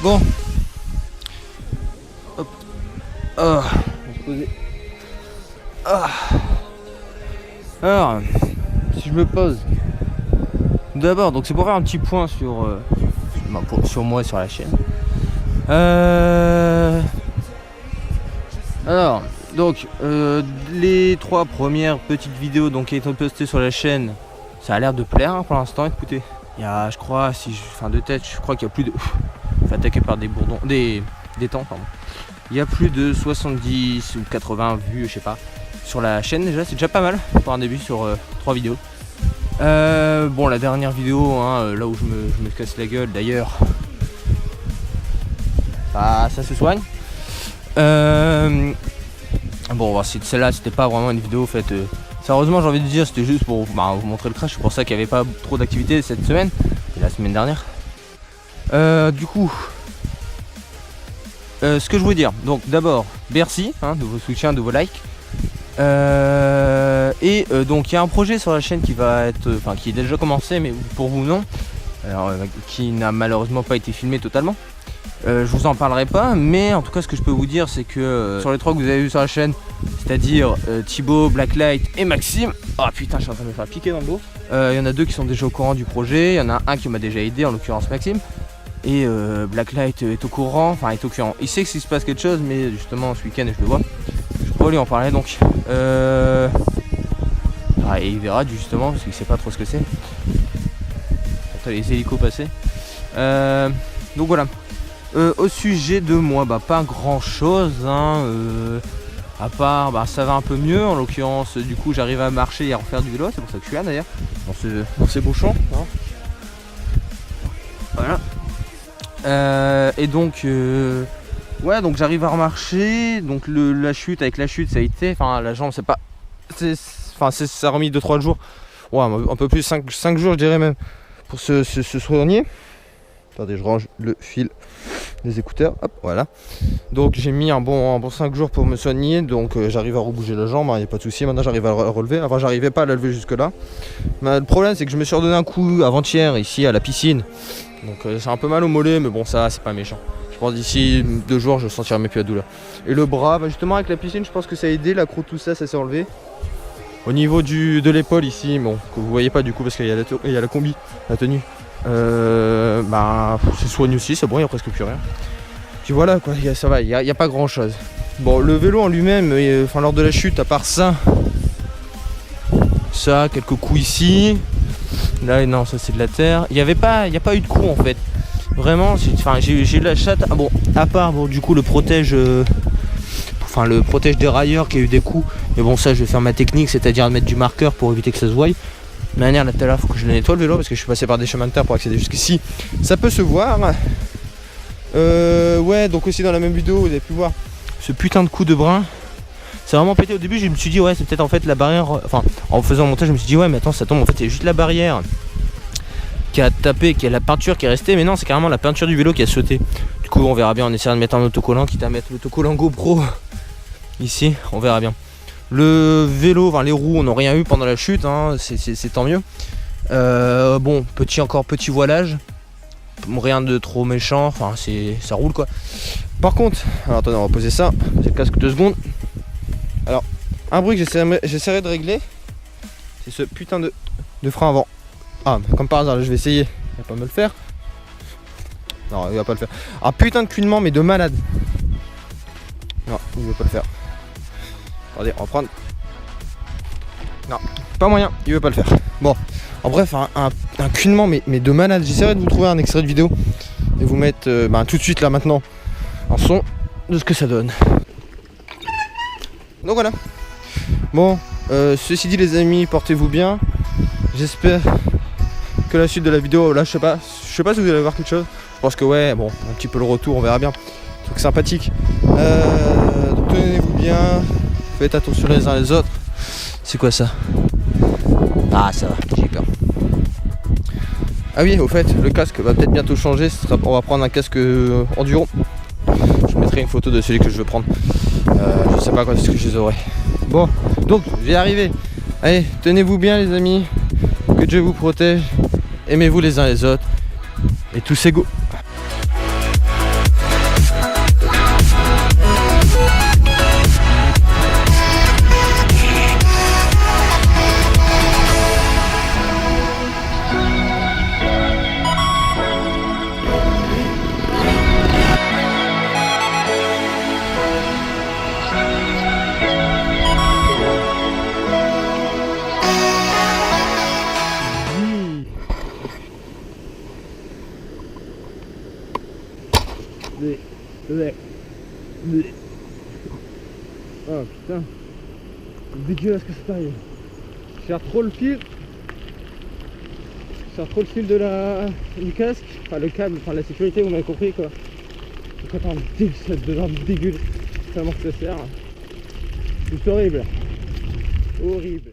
Bon. Hop. Ah, on va se poser. Ah. Alors, si je me pose. D'abord, donc c'est pour faire un petit point sur moi, sur la chaîne. Alors, donc, les 3 premières petites vidéos donc, qui ont été postées sur la chaîne, ça a l'air de plaire hein, pour l'instant. Écoutez, il y a, je crois, de tête, je crois qu'il y a plus de... Fait attaquer par des bourdons, des temps, pardon. Il y a plus de 70 ou 80 vues, je sais pas, sur la chaîne déjà, c'est déjà pas mal pour un début sur 3 vidéos. Bon, la dernière vidéo, hein, là où je me casse la gueule d'ailleurs, ça se soigne. Bon, celle-là, c'était pas vraiment une vidéo faite. Sérieusement, j'ai envie de dire, c'était juste pour vous montrer le crash. C'est pour ça qu'il n'y avait pas trop d'activité cette semaine et la semaine dernière. Du coup, ce que je voulais dire, donc d'abord, merci hein, de vos soutiens, de vos likes. Donc il y a un projet sur la chaîne qui va être, qui est déjà commencé, mais pour vous non, alors, qui n'a malheureusement pas été filmé totalement. Je vous en parlerai pas, mais en tout cas ce que je peux vous dire c'est que sur les 3 que vous avez vu sur la chaîne, c'est-à-dire Thibaut, Blacklight et Maxime, oh putain je suis en train de me faire piquer dans le dos. Il y en a 2 qui sont déjà au courant du projet, il y en a un qui m'a déjà aidé, en l'occurrence Maxime. Et Blacklight est au courant, enfin est au courant, il sait qu'il se passe quelque chose, mais justement ce week-end je le vois. Je pourrais lui en parler donc. Et il verra justement parce qu'il sait pas trop ce que c'est. Attends, les hélicos passer. Donc voilà. Au sujet de moi, pas grand chose hein, à part ça va un peu mieux en l'occurrence. Du coup j'arrive à marcher et à refaire du vélo, c'est pour ça que je suis là d'ailleurs dans ces beaux champs hein. Voilà. Et donc ouais, donc j'arrive à remarcher. Donc la chute, avec la chute ça a été, enfin la jambe ça a remis 2-3 jours, ouais, un peu plus, 5 jours je dirais même, pour se soigner. Attendez, je range le fil des écouteurs, hop, voilà. Donc j'ai mis un bon 5 jours pour me soigner, donc j'arrive à rebouger la jambe, il n'y a pas de souci. Maintenant j'arrive à la relever, avant j'arrivais pas à la lever jusque là. Mais le problème c'est que je me suis redonné un coup avant-hier ici à la piscine, donc c'est un peu mal au mollet, mais bon ça c'est pas méchant. Je pense d'ici 2 jours je sentirai même plus la douleur. Et le bras, justement avec la piscine je pense que ça a aidé, la croûte tout ça s'est enlevé. Au niveau de l'épaule ici, bon, que vous voyez pas du coup parce qu'il y a la combi, la tenue. C'est soigne aussi, c'est bon, il n'y a presque plus rien. Puis voilà quoi, ça va, il n'y a pas grand chose. Bon, le vélo en lui-même, lors de la chute, à part ça, quelques coups ici. Là, non, ça c'est de la terre. Il n'y a pas eu de coups en fait. Vraiment, j'ai eu la chatte. Ah bon, à part du coup le protège. Le protège des railleurs qui a eu des coups. Mais bon, ça je vais faire ma technique, c'est-à-dire mettre du marqueur pour éviter que ça se voie. De manière, là tout à l'heure, faut que je le nettoie le vélo parce que je suis passé par des chemins de terre pour accéder jusqu'ici. Ça peut se voir. Ouais, donc aussi dans la même vidéo, vous avez pu voir ce putain de coup de brin. C'est vraiment pété. Au début, je me suis dit, ouais, c'est peut-être en fait la barrière. Enfin, en faisant le montage, je me suis dit, ouais, mais attends, ça tombe. En fait, c'est juste la barrière qui a tapé, qui a la peinture qui est restée. Mais non, c'est carrément la peinture du vélo qui a sauté. Du coup, on verra bien. On essaiera de mettre un autocollant, quitte à mettre l'autocollant GoPro ici. On verra bien. Le vélo, les roues, on n'a rien eu pendant la chute, hein, c'est tant mieux. Bon, petit voilage, rien de trop méchant, ça roule quoi. Par contre, alors attendez, on va poser ça, c'est le casque 2 secondes. Alors, un bruit que j'essaierai de régler, c'est ce putain de frein avant. Ah, comme par hasard, je vais essayer, il va pas me le faire. Non, il va pas le faire. Un putain de cuinement, mais de malade. Non, il va pas le faire. Attendez, on va prendre. Non, pas moyen, il veut pas le faire. Bon, en bref, un cuinement mais de malade. J'essaierai de vous trouver un extrait de vidéo et vous mettre tout de suite là maintenant en son de ce que ça donne. Donc voilà. Bon, ceci dit les amis, portez-vous bien. J'espère que la suite de la vidéo, là je sais pas si vous allez voir quelque chose. Je pense que ouais, bon, un petit peu le retour, on verra bien. Truc sympathique. Donc tenez-vous bien. Faites attention les uns les autres. C'est quoi ça? Ah ça va, j'ai peur. Ah oui, au fait, le casque va peut-être bientôt changer. On va prendre un casque enduro. Je mettrai une photo de celui que je veux prendre. Je sais pas quand est-ce que je les aurai. Bon, donc je vais arriver. Allez, tenez-vous bien les amis. Que Dieu vous protège. Aimez-vous les uns les autres. Et tous c'est go. Ouais. Oh putain. Dégueulasse que c'est arrivé. Je serre trop le fil. Je serre trop le fil du casque. Enfin le câble, enfin la sécurité, vous m'avez compris quoi. Ça devient dégueulasse. Tellement que ça sert. C'est horrible. Horrible.